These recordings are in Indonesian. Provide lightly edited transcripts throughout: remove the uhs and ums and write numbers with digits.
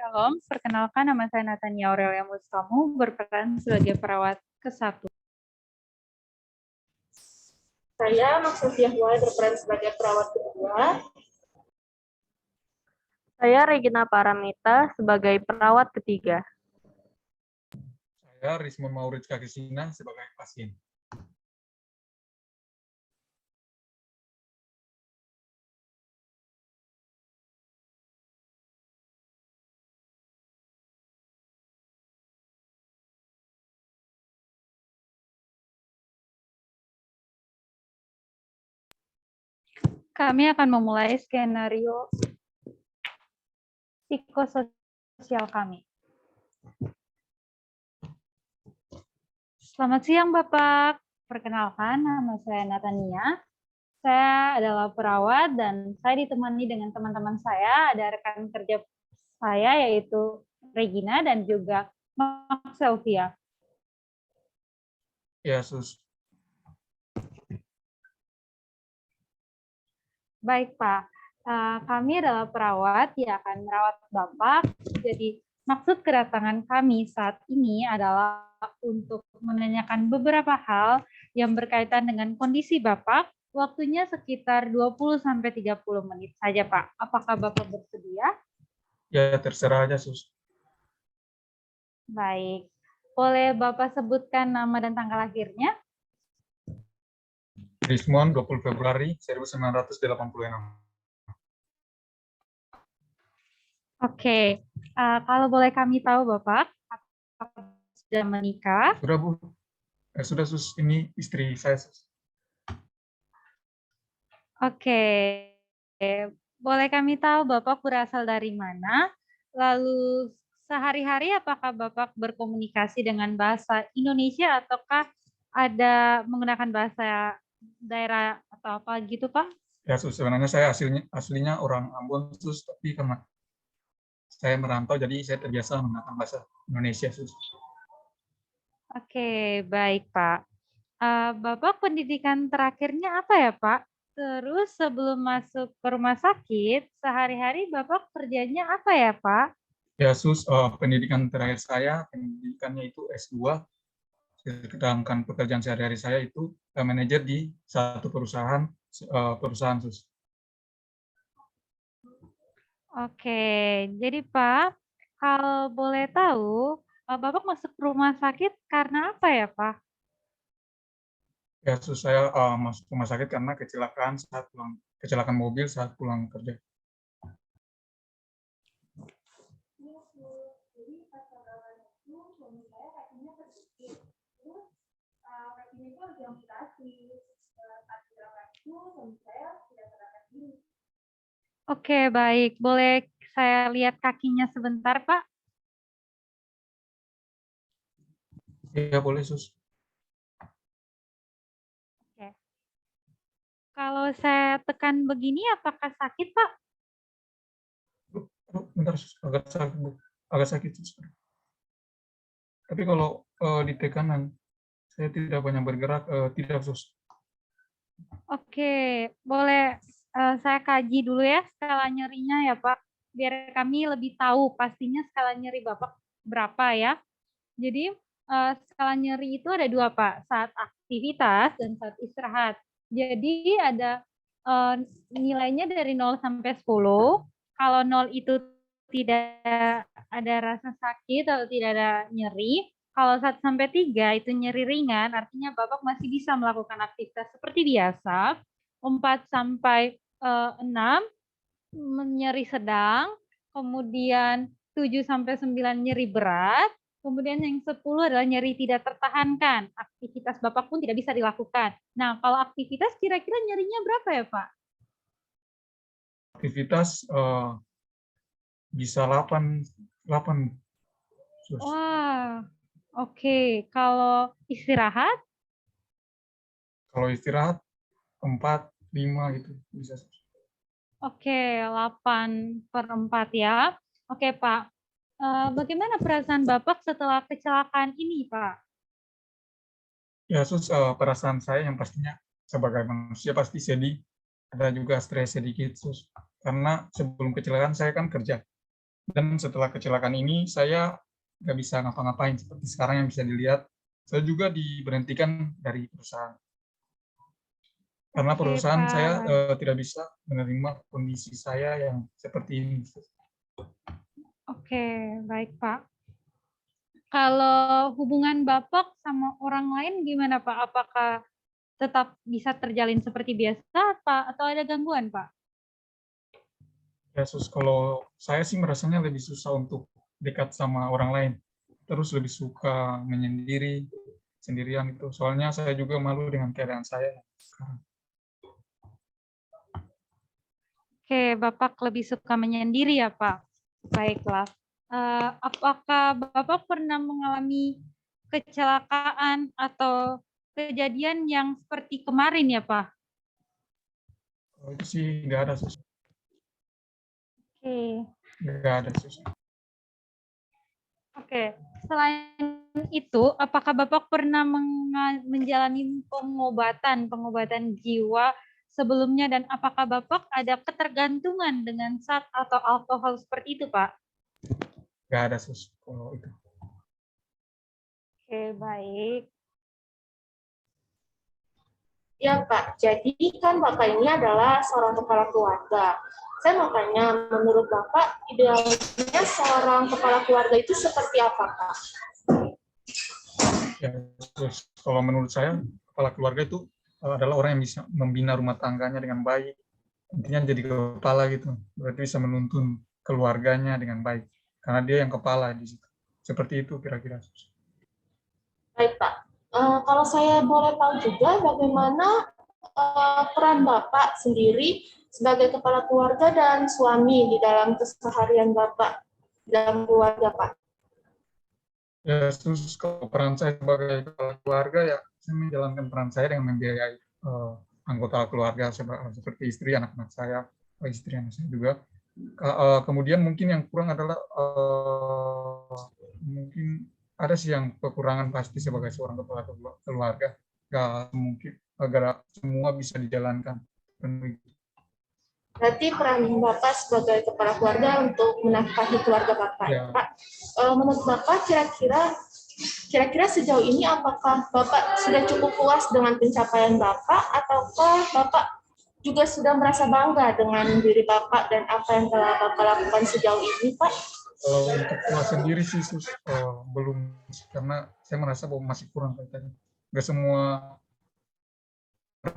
Shalom, perkenalkan nama saya Natania Aurelia Mustamu, berperan sebagai perawat ke-1. Saya Maksud Yahweh berperan sebagai perawat kedua. Saya Regina Paramita sebagai perawat ketiga. Saya Rismon Maurits Kakisina sebagai pasien. Kami akan memulai skenario psikososial kami. Selamat siang, Bapak. Perkenalkan, nama saya Natania. Saya adalah perawat dan saya ditemani dengan teman-teman saya, ada rekan kerja saya yaitu Regina dan juga Max Sylvia. Ya, Sus. Baik, Pak. Kami adalah perawat yang akan merawat Bapak. Jadi, maksud kedatangan kami saat ini adalah untuk menanyakan beberapa hal yang berkaitan dengan kondisi Bapak. Waktunya sekitar 20-30 menit saja, Pak. Apakah Bapak bersedia? Ya, terserah aja, Sus. Baik. Boleh Bapak sebutkan nama dan tanggal lahirnya? Rismon, 20 Februari 1986. Oke. Kalau boleh kami tahu, Bapak, apakah sudah menikah? Sudah, Bu. Sudah, Sus. Ini istri saya, Sus. Oke. Boleh kami tahu Bapak berasal dari mana? Lalu sehari-hari apakah Bapak berkomunikasi dengan bahasa Indonesia ataukah ada menggunakan bahasa daerah atau apa gitu, Pak? Ya, Sus. Sebenarnya saya aslinya orang Ambon, Sus. Tapi karena saya merantau, jadi saya terbiasa menggunakan bahasa Indonesia, Sus. Oke, baik, Pak. Bapak pendidikan terakhirnya apa ya, Pak? Terus sebelum masuk ke rumah sakit, sehari-hari Bapak kerjanya apa ya, Pak? Ya, Sus. Pendidikan terakhir saya, pendidikannya itu S2. Sedangkan pekerjaan sehari-hari saya itu manajer di satu perusahaan, Sus. Oke, jadi Pak, kalau boleh tahu, Bapak masuk rumah sakit karena apa ya, Pak? Ya, Sus, saya masuk rumah sakit karena kecelakaan mobil saat pulang kerja. Oke, baik. Boleh saya lihat kakinya sebentar, Pak? Ya, boleh, Sus. Oke. Kalau saya tekan begini, apakah sakit, Pak? Bentar, Sus. Agak sakit, Bu. Agak sakit, Sus. Tapi kalau di tekanan, saya tidak banyak bergerak, tidak, Sus. Oke, boleh saya kaji dulu ya skala nyerinya ya, Pak. Biar kami lebih tahu pastinya skala nyeri Bapak berapa ya. Jadi skala nyeri itu ada dua, Pak, saat aktivitas dan saat istirahat. Jadi ada nilainya dari 0 sampai 10. Kalau 0 itu tidak ada rasa sakit atau tidak ada nyeri. Kalau 1 sampai 3 itu nyeri ringan, artinya Bapak masih bisa melakukan aktivitas seperti biasa. 4 sampai 6 nyeri sedang, kemudian 7 sampai 9 nyeri berat, kemudian yang 10 adalah nyeri tidak tertahankan. Aktivitas Bapak pun tidak bisa dilakukan. Nah, kalau aktivitas kira-kira nyerinya berapa ya, Pak? Aktivitas bisa 8, Sus. Wah, oke. Kalau istirahat? Kalau istirahat 4, 5 gitu bisa, Sus. Oke, 8/4 ya. Oke, Pak. Bagaimana perasaan Bapak setelah kecelakaan ini, Pak? Ya, Sus, perasaan saya yang pastinya sebagai manusia pasti sedih, ada juga stres sedikit, Sus. Karena sebelum kecelakaan saya kan kerja. Dan setelah kecelakaan ini, saya nggak bisa ngapa-ngapain. Seperti sekarang yang bisa dilihat, saya juga diberhentikan dari perusahaan. Karena Oke, perusahaan saya Pak. tidak bisa menerima kondisi saya yang seperti ini. Oke, baik, Pak. Kalau hubungan Bapak sama orang lain gimana, Pak? Apakah tetap bisa terjalin seperti biasa, Pak, atau ada gangguan, Pak? Ya, kalau saya sih merasanya lebih susah untuk dekat sama orang lain. Terus lebih suka menyendiri, sendirian itu. Soalnya saya juga malu dengan keadaan saya sekarang. Oke, Bapak lebih suka menyendiri ya, Pak? Baiklah. Apakah Bapak pernah mengalami kecelakaan atau kejadian yang seperti kemarin ya, Pak? Kalau itu sih nggak ada, Sus. Oke. Nggak ada, Sus. Oke. Selain itu, apakah Bapak pernah menjalani pengobatan jiwa sebelumnya, dan apakah Bapak ada ketergantungan dengan zat atau alkohol seperti itu, Pak? Nggak ada, Sus, kalau itu. Oke, baik. Ya Pak, jadi kan Bapak ini adalah seorang kepala keluarga. Saya mau tanya, menurut Bapak, idealnya seorang kepala keluarga itu seperti apa, Pak? Ya, terus kalau menurut saya, kepala keluarga itu adalah orang yang bisa membina rumah tangganya dengan baik. Intinya jadi kepala gitu. Berarti bisa menuntun keluarganya dengan baik. Karena dia yang kepala di situ. Seperti itu kira-kira. Baik Pak, kalau saya boleh tahu juga bagaimana peran Bapak sendiri sebagai kepala keluarga dan suami di dalam keseharian Bapak dalam keluarga, Pak? Ya, terus kalau peran saya sebagai kepala keluarga, ya saya menjalankan peran saya dengan membiayai anggota keluarga seperti istri, anak-anak saya, istri anak saya juga. Kemudian mungkin yang kurang adalah mungkin ada sih yang kekurangan pasti sebagai seorang kepala keluarga. Gak mungkin agar semua bisa dijalankan. Berarti peran Bapak sebagai kepala keluarga untuk menafkahi keluarga Bapak, Ya. Pak. Menurut Bapak, kira-kira sejauh ini apakah Bapak sudah cukup puas dengan pencapaian Bapak, ataukah Bapak juga sudah merasa bangga dengan diri Bapak dan apa yang telah Bapak lakukan sejauh ini, Pak? Kalau untuk puas sendiri sih, belum, karena saya merasa bahwa masih kurang kayaknya. Nggak semua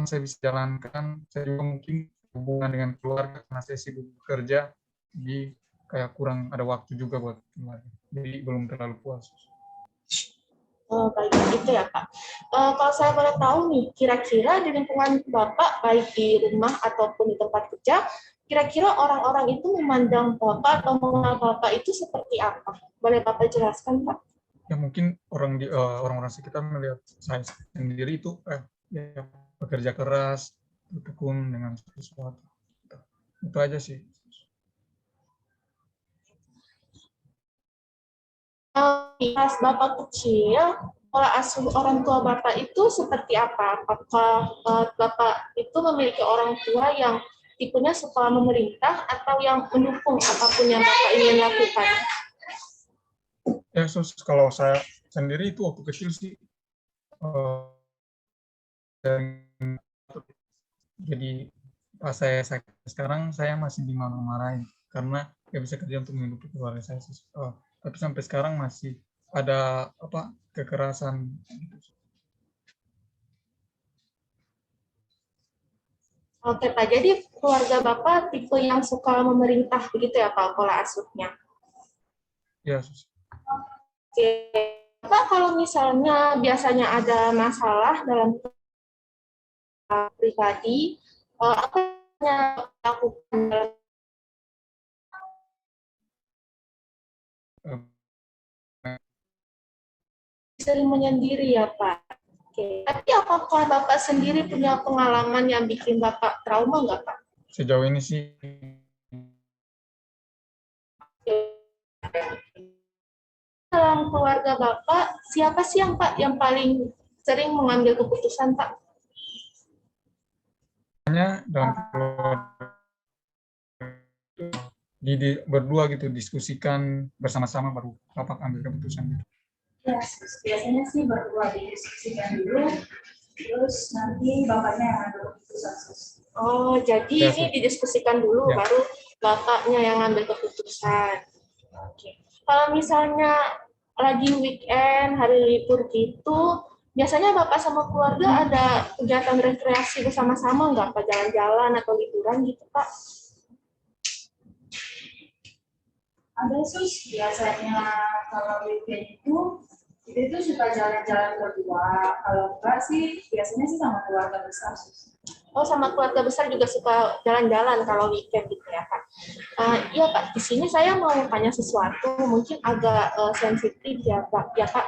saya bisa jalankan. Saya juga mungkin hubungan dengan keluarga karena saya sibuk bekerja, jadi kayak kurang ada waktu juga buat keluarga. Jadi belum terlalu puas. Baik, itu ya Pak. Kalau saya boleh tahu nih, kira-kira di lingkungan Bapak, baik di rumah ataupun di tempat kerja, kira-kira orang-orang itu memandang Bapak atau mengenal Bapak itu seperti apa? Boleh Bapak jelaskan, Pak? Ya mungkin orang-orang sekitar melihat saya sendiri itu ya, bekerja keras, bertekun dengan sesuatu. Itu aja sih. Pas Bapak kecil, pola asuh orang tua Bapak itu seperti apa? Apakah Bapak itu memiliki orang tua yang tipenya suka memerintah atau yang mendukung apapun yang Bapak ingin lakukan? Ya, kalau saya sendiri itu waktu kecil sih, jadi pas saya sakit sekarang, saya masih dimarah-marahin karena nggak bisa kerja untuk menghidupi keluarga saya. Tapi sampai sekarang masih ada kekerasan gitu. Oke Pak, jadi keluarga Bapak tipe yang suka memerintah begitu ya Pak, pola asuhnya? Ya, Oke. Pak, kalau misalnya biasanya ada masalah dalam pribadi, apa yang dilakukan dalam sering menyendiri ya Pak? Oke. Tapi apakah Bapak sendiri punya pengalaman yang bikin Bapak trauma nggak Pak? sejauh ini sih Dalam keluarga Bapak, siapa sih yang Pak yang paling sering mengambil keputusan Pak? hanya dalam keluarga berdua gitu, diskusikan bersama-sama baru Bapak ambil keputusan gitu. Ya, biasanya sih berdua didiskusikan dulu, terus nanti bapaknya yang ambil keputusan. Oh, jadi Ya, ini Sus. didiskusikan dulu, Ya. baru bapaknya yang ngambil keputusan. Oke. Kalau misalnya lagi weekend, hari libur gitu, biasanya bapak sama keluarga ada kegiatan rekreasi bersama-sama nggak? Pak, jalan-jalan atau liburan gitu, Pak? Ada sus, biasanya kalau weekend itu suka jalan-jalan berdua. Kalau enggak sih, biasanya sih sama keluarga besar sus. Oh, sama keluarga besar juga suka jalan-jalan kalau weekend gitu ya, Pak. Iya, Pak. Di sini saya mau tanya sesuatu, mungkin agak sensitif ya, Pak. Ya, Pak.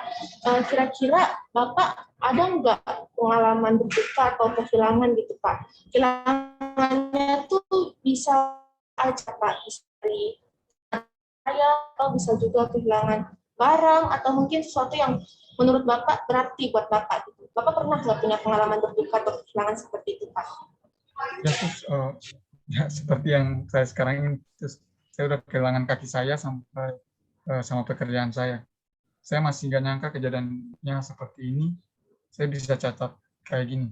Kira-kira Bapak ada nggak pengalaman berduka atau kehilangan gitu, Pak? Kehilangannya tuh bisa aja, Pak. Bisa dari saya, atau bisa juga kehilangan barang, atau mungkin sesuatu yang menurut Bapak berarti buat Bapak gitu. Bapak pernah nggak punya pengalaman berduka atau kehilangan seperti itu, Pak? Ya, Sus, ya seperti yang saya sekarang ini, Sus, saya udah kehilangan kaki saya sampai sama pekerjaan saya. Saya masih nggak nyangka kejadiannya seperti ini. Saya bisa cacat kayak gini.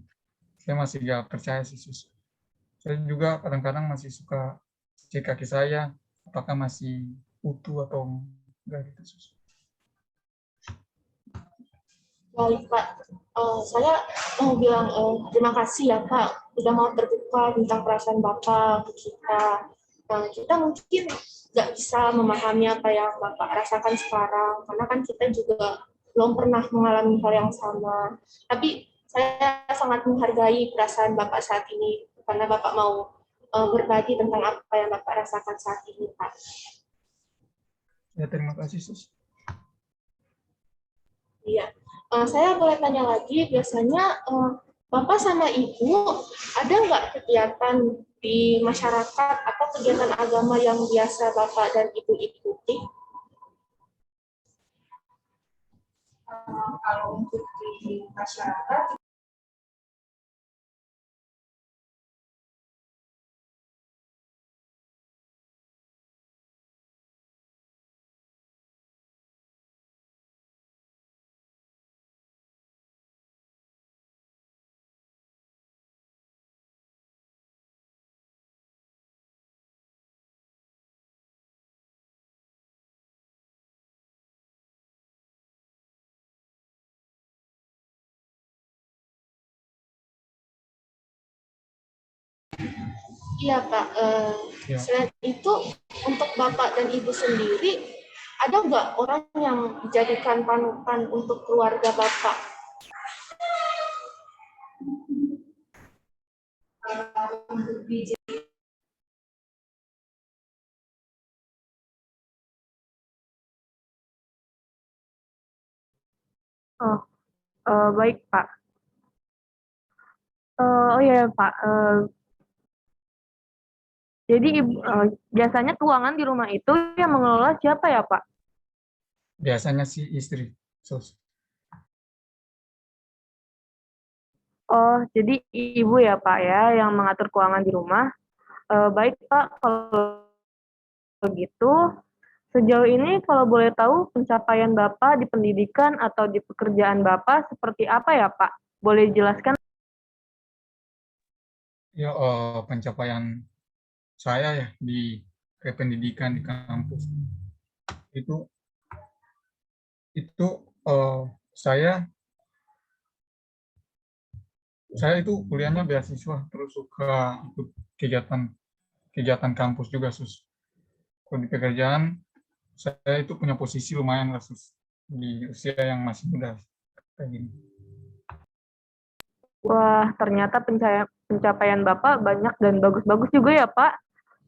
Saya masih nggak percaya sih, Sus. Saya juga kadang-kadang masih suka cek kaki saya, apakah masih utuh atau enggak gitu, Sus. Baik, Pak. Saya mau bilang terima kasih ya, Pak, udah mau terbuka tentang perasaan Bapak ke kita. Kita mungkin nggak bisa memahami apa yang Bapak rasakan sekarang, karena kan kita juga belum pernah mengalami hal yang sama. Tapi saya sangat menghargai perasaan Bapak saat ini, karena Bapak mau berbagi tentang apa yang Bapak rasakan saat ini, Pak. Ya, terima kasih, Sus. Iya. Saya boleh tanya lagi, biasanya Bapak sama Ibu ada nggak kegiatan di masyarakat atau kegiatan agama yang biasa Bapak dan Ibu ikuti? Kalau untuk di masyarakat, Iya, Pak. Ya. Selain itu, untuk Bapak dan Ibu sendiri, ada nggak orang yang dijadikan panutan untuk keluarga Bapak? untuk di Oh, baik, Pak. Oh iya, Pak. Jadi biasanya keuangan di rumah itu yang mengelola siapa ya, Pak? Biasanya sih istri, Sus. Oh, jadi ibu ya, Pak ya, yang mengatur keuangan di rumah. Baik, Pak. Kalau begitu, sejauh ini kalau boleh tahu pencapaian Bapak di pendidikan atau di pekerjaan Bapak seperti apa ya, Pak? Boleh dijelaskan? Ya, pencapaian saya ya di pendidikan di kampus itu itu eh, saya saya itu kuliahnya beasiswa, terus suka ikut kegiatan kegiatan kampus juga, Sus. Kalau di pekerjaan saya itu punya posisi lumayan lah, Sus, di usia yang masih muda kayak gini. Wah, ternyata pencapaian Bapak banyak dan bagus-bagus juga ya, Pak.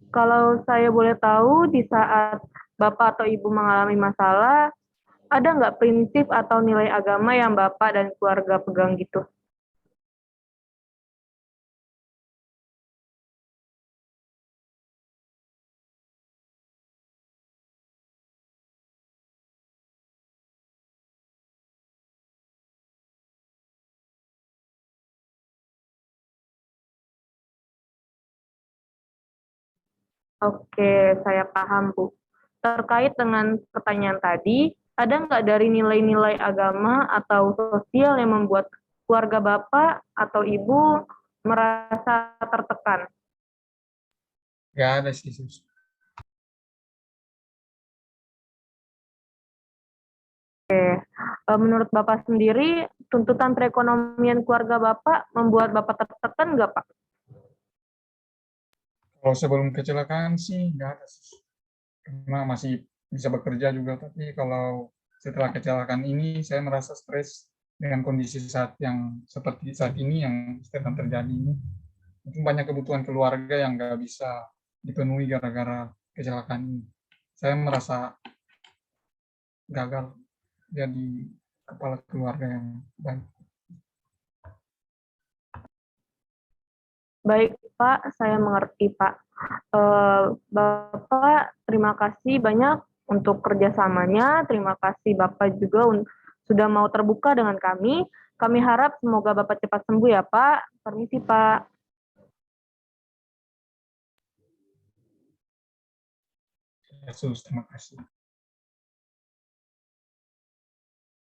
Kalau saya boleh tahu, di saat Bapak atau Ibu mengalami masalah, ada nggak prinsip atau nilai agama yang Bapak dan keluarga pegang gitu? Oke, saya paham, Bu. Terkait dengan pertanyaan tadi, ada nggak dari nilai-nilai agama atau sosial yang membuat keluarga Bapak atau Ibu merasa tertekan? Nggak ada sih, Sus. Menurut Bapak sendiri, tuntutan perekonomian keluarga Bapak membuat Bapak tertekan nggak, Pak? Kalau sebelum kecelakaan sih nggak ada, Sus. Karena masih bisa bekerja juga, tapi kalau setelah kecelakaan ini saya merasa stres dengan kondisi saat yang seperti saat ini yang sedang terjadi ini. Mungkin banyak kebutuhan keluarga yang nggak bisa dipenuhi gara-gara kecelakaan ini. Saya merasa gagal jadi kepala keluarga yang baik. Baik, Pak, saya mengerti, Pak. Bapak, terima kasih banyak untuk kerjasamanya. Terima kasih Bapak juga sudah mau terbuka dengan kami. Kami harap semoga Bapak cepat sembuh ya, Pak. Permisi, Pak. Yesus, terima kasih.